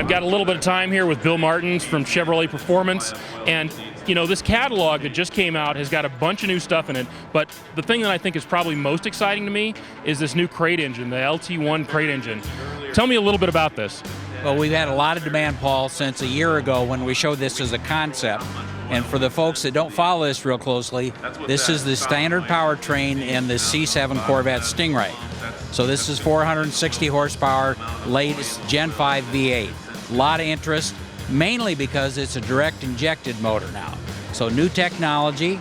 I've got a little bit of time here with Bill Martens from Chevrolet Performance, and you know, this catalog that just came out has got a bunch of new stuff in it, but the thing that I think is probably most exciting to me is this new crate engine, the LT1 crate engine. Tell me a little bit about this. Well, we've had a lot of demand, Paul, since a year ago when we showed this as a concept. And for the folks that don't follow this real closely, this is the standard powertrain in the C7 Corvette Stingray. So this is 460 horsepower, latest Gen 5 V8. A lot of interest, mainly because it's a direct injected motor now. So new technology,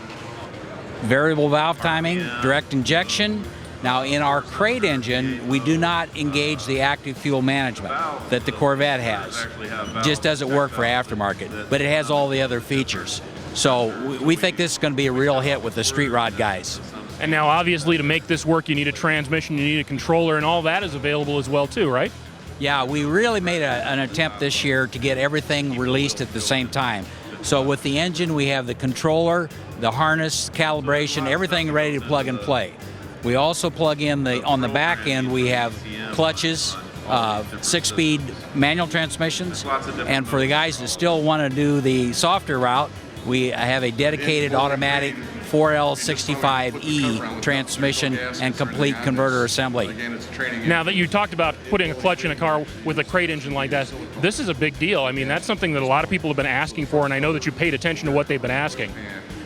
variable valve timing, direct injection. Now in our crate engine, we do not engage the active fuel management that the Corvette has. It just doesn't work for aftermarket, but it has all the other features. So we think this is going to be a real hit with the street rod guys. And now obviously to make this work you need a transmission, you need a controller, and all that is available as well too, right? Yeah, we really made an attempt this year to get everything released at the same time. So with the engine, we have the controller, the harness, calibration, everything ready to plug and play. We also plug in on the back end, we have clutches, 6-speed manual transmissions, and for the guys that still want to do the softer route, we have a dedicated automatic 4L65E transmission and complete converter assembly. Now that you talked about putting a clutch in a car with a crate engine like that, this is a big deal. I mean, that's something that a lot of people have been asking for, and I know that you paid attention to what they've been asking.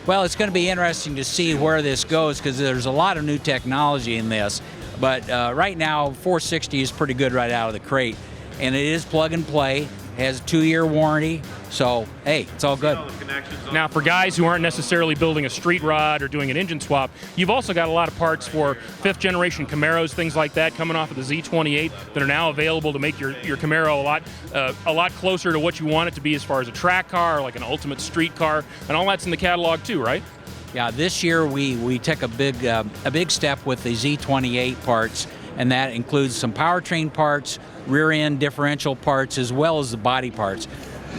Well, it's going to be interesting to see where this goes because there's a lot of new technology in this. But right now, 460 is pretty good right out of the crate. And it is plug and play, has a 2-year warranty. So, hey, it's all good. Now, for guys who aren't necessarily building a street rod or doing an engine swap, you've also got a lot of parts for 5th generation Camaros, things like that, coming off of the Z28 that are now available to make your Camaro a lot closer to what you want it to be as far as a track car, like an ultimate street car, and all that's in the catalog too, right? Yeah, this year we took a big step with the Z28 parts, and that includes some powertrain parts, rear end differential parts, as well as the body parts.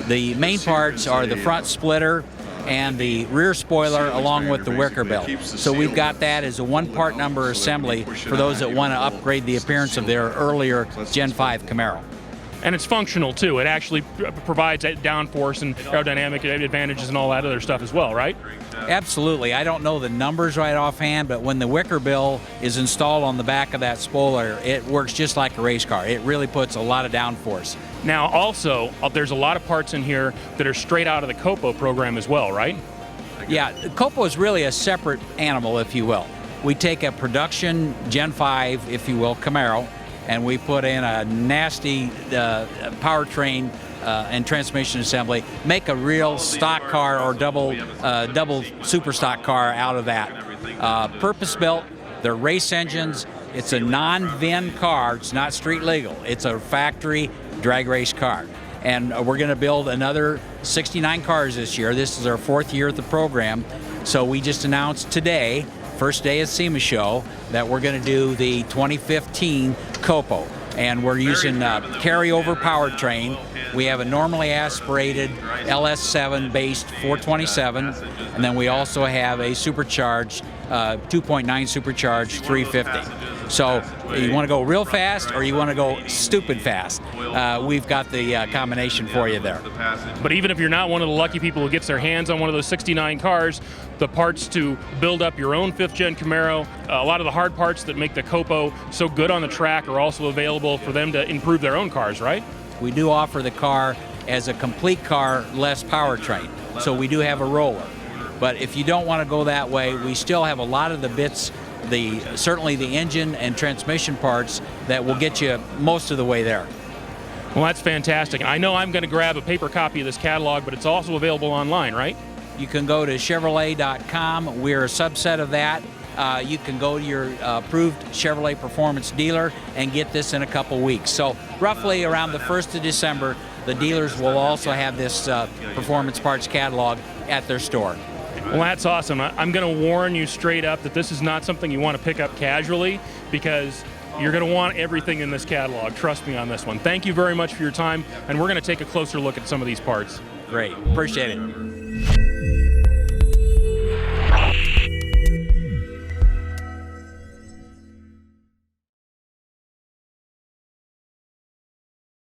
The main parts are the front splitter and the rear spoiler along with the wicker bill. So we've got that as a one-part number assembly for those that want to upgrade the appearance of their earlier Gen 5 Camaro. And it's functional too. It actually provides downforce and aerodynamic advantages and all that other stuff as well, right? Absolutely. I don't know the numbers right offhand, but when the wicker bill is installed on the back of that spoiler, it works just like a race car. It really puts a lot of downforce. Now also, there's a lot of parts in here that are straight out of the COPO program as well, right? Yeah, COPO is really a separate animal, if you will. We take a production Gen 5, if you will, Camaro, and we put in a nasty powertrain and transmission assembly, make a real stock car or double super stock car out of that. Purpose-built, they're race engines. It's a non-VIN car. It's not street legal. It's a factory drag race car. And we're going to build another 69 cars this year. This is our 4th year at the program. So we just announced today, first day of SEMA show, that we're going to do the 2015 COPO. And we're using carryover powertrain. We have a normally aspirated LS7 based 427, and then we also have a supercharged 2.9 supercharged 350. So you want to go real fast or you want to go stupid fast, we've got the combination for you there. But even if you're not one of the lucky people who gets their hands on one of those 69 cars, the parts to build up your own 5th gen Camaro, a lot of the hard parts that make the COPO so good on the track are also available for them to improve their own cars, right? We do offer the car as a complete car, less powertrain. So we do have a roller. But if you don't want to go that way, we still have a lot of the bits, certainly the engine and transmission parts that will get you most of the way there. Well, that's fantastic. I know I'm going to grab a paper copy of this catalog, but it's also available online, right? You can go to Chevrolet.com. We're a subset of that. You can go to your approved Chevrolet Performance dealer and get this in a couple weeks. So roughly around the 1st of December, the dealers will also have this performance parts catalog at their store. Well, that's awesome. I'm going to warn you straight up that this is not something you want to pick up casually because you're going to want everything in this catalog. Trust me on this one. Thank you very much for your time, and we're going to take a closer look at some of these parts. Great. Appreciate it.